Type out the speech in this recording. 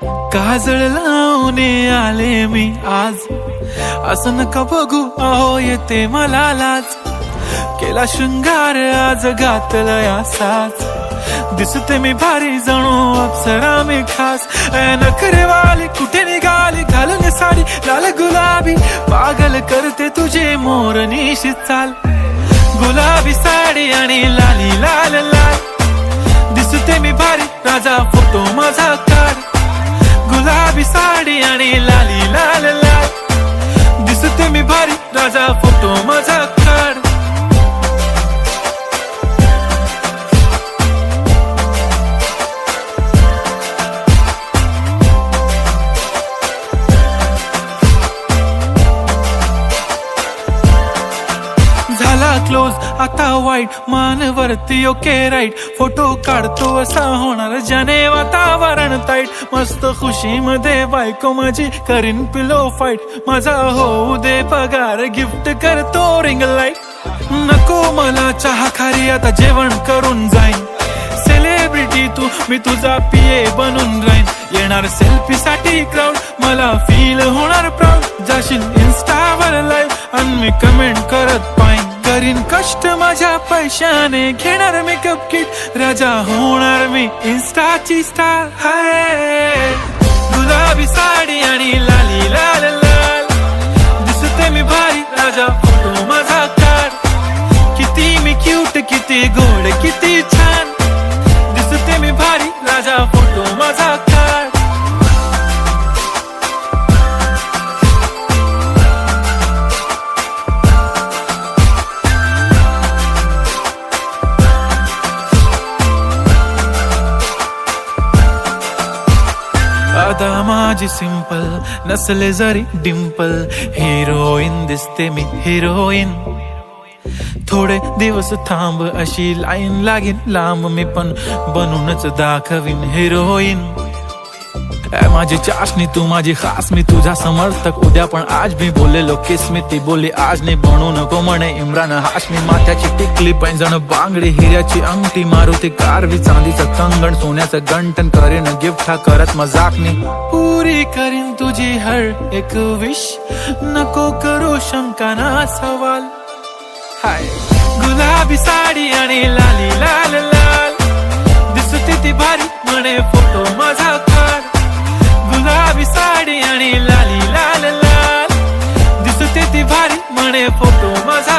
काजळ लावून आले मी आज, असं नका बघू अहो येते मला लाज. केला शृंगार आज घातलाय असाच, दिसते मी भारी जणू अप्सरा मी खास. नखरेवाली कुठे निघाली घालून साडी लाल गुलाबी, पागल करते तुझे मोरनीशी चाल. गुलाबी साडी आणि लाली लाल लाल, दिसते मी भारी राजा फोटो माझा काढ. गुलाबी साडी आणि लाली लाल लाल, दिसते मी भारी राजा फोटो माझा काढ. झाला क्लोज आता वाईट, मानवरती ओके राईट. फोटो काढतो असा होणार ज्याने वातावरण ताईट. मस्त खुशी मध्ये बायको माझी करीन पिलो फाईट. माझा होऊ दे पगार गिफ्ट करतो रिंग लाईट. नको मला चहा खारी आता जेवण करून जाईन. सेलिब्रिटी तू मी तुझा पिये बनून राहीन. येणार सेल्फी साठी क्राऊड मला फील होणार प्राऊड. जाशील इन्स्टावर लाईव्ह आणि मी कमेंट करत पाईन. करीन कष्ट माझ्या पैशाने घेणार मेकअप किट. राजा होणार मी इन्स्टाची स्टार. हाय गुलाबी साडी आणि लाली लाल लाल, दिसते मी भारी राजा फोटो माझा काढ. किती मी क्यूट किती गोड किती छान, दिसते मी भारी राजा फोटो माझा काढ. आता माझी सिंपल नसले जरी डिंपल, हिरोईन दिसते मी हिरोईन. थोडे दिवस थांब अशी लाईन लागेल लांब, मी पण बनूनच दाखवीन हिरोईन. माझी चाशनी तू माझी खास, मी तुझा समर्थक उद्या पण आज मी बोलेलो किस मी. ती बोली आज नाही बनू नको म्हणे इम्रान हाशमी. माथ्याची टिकली पैंजण बांगडी हिऱ्याची अंगठी, मारुती कारवी चांदीचं कंगण सोन्याचं गंटन. करेन गिफ्ट हा करत मजाकनी, पुरी करीन तुझी हर एक विश. नको करू शंका ना सवाल. हाय गुलाबी साडी आणि लाली लाल लाल, दिसते ती भारी म्हणे फोटो माझा काढ. गुलाबी साडी आणि लाली लाल लाल, दिसते ती भारी म्हणे फोटो माझा